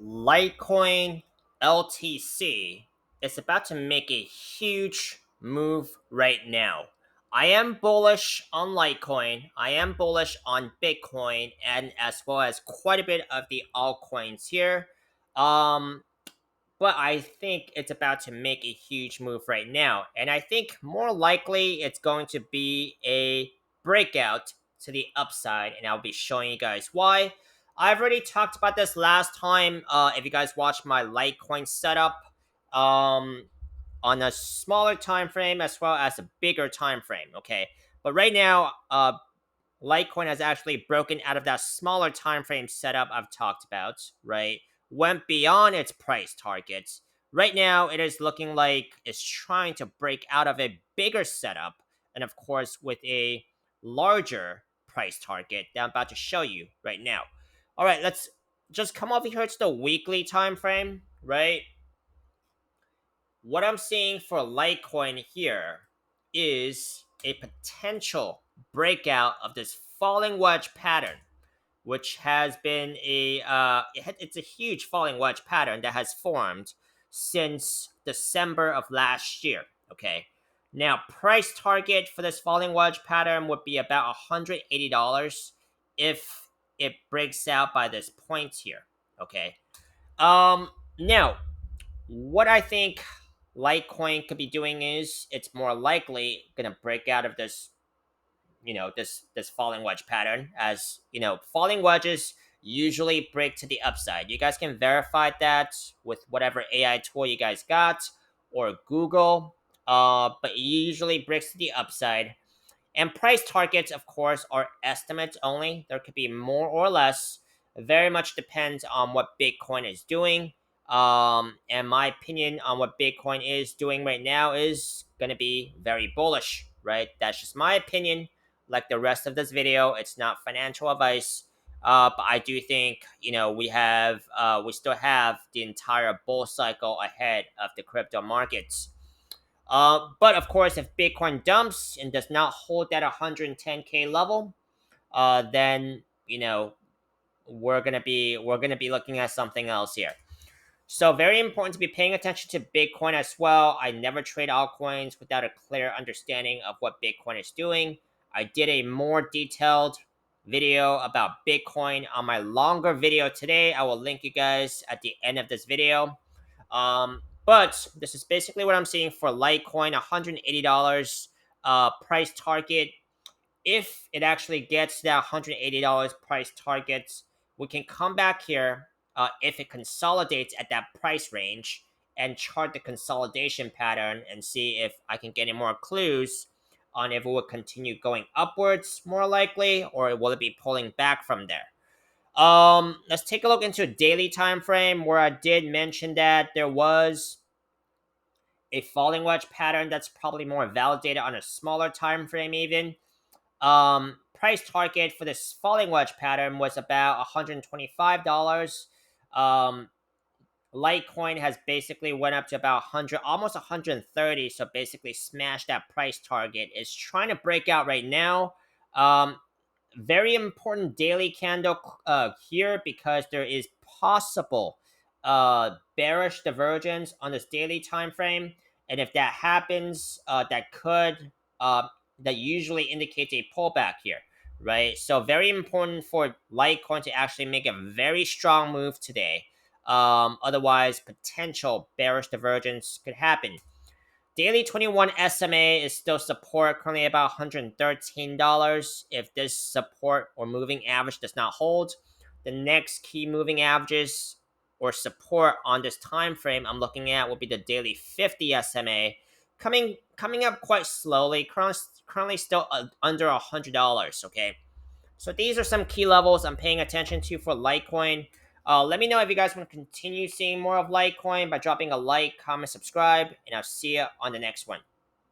Litecoin LTC is about to make a huge move right now. I am bullish on Litecoin. I am bullish on Bitcoin and as well as quite a bit of the altcoins here. Um, but I think it's about to make a huge move right now. And I think more likely it's going to be a breakout to the upside, and I'll be showing you guys why. I've already talked about this last time. If you guys watched my Litecoin setup, um, on a smaller time frame as well as a bigger time frame. Okay, but right now, Litecoin has actually broken out of that smaller time frame setup I've talked about, right? Went beyond its price targets. Right now, it is looking like it's trying to break out of a bigger setup, and of course, with a larger price target that I'm about to show you right now. All right, let's just come over here to the weekly time frame, right? What I'm seeing for Litecoin here is a potential breakout of this falling wedge pattern, which has been it's a huge falling wedge pattern that has formed since December of last year. Okay, now price target for this falling wedge pattern would be about $180 if it breaks out by this point here. Okay, now what I think Litecoin could be doing is it's more likely going to break out of this, this falling wedge pattern. As you know, falling wedges usually break to the upside. You guys can verify that with whatever AI tool you guys got or Google. But it usually breaks to the upside. And price targets, of course, are estimates only. There could be more or less. Very much depends on what Bitcoin is doing. And my opinion on what Bitcoin is doing right now is going to be very bullish, right? That's just my opinion. Like the rest of this video, it's not financial advice. But I do think, we still have the entire bull cycle ahead of the crypto markets. But of course, if Bitcoin dumps and does not hold that 110K level, then we're gonna be looking at something else here. So very important to be paying attention to Bitcoin as well. I never trade altcoins without a clear understanding of what Bitcoin is doing. I did a more detailed video about Bitcoin on my longer video today. I will link you guys at the end of this video. But this is basically what I'm seeing for Litecoin, $180 price target. If it actually gets that $180 price target, we can come back here if it consolidates at that price range and chart the consolidation pattern and see if I can get any more clues on if it will continue going upwards more likely, or will it be pulling back from there. Let's take a look into a daily time frame where I did mention that there was a falling wedge pattern that's probably more validated on a smaller time frame even. Price target for this falling wedge pattern was about $125. Litecoin has basically went up to about 100, almost 130, so basically smashed that price target. It's trying to break out right now. Very important daily candle here, because there is possible bearish divergence on this daily time frame, and if that happens, that usually indicates a pullback here, right? So very important for Litecoin to actually make a very strong move today. Otherwise, potential bearish divergence could happen. Daily 21 SMA is still support, currently about $113. If this support or moving average does not hold, the next key moving averages or support on this time frame I'm looking at will be the daily 50 SMA, coming up quite slowly, currently still under $100. Okay, so these are some key levels I'm paying attention to for Litecoin. Let me know if you guys want to continue seeing more of Litecoin by dropping a like, comment, subscribe, and I'll see you on the next one.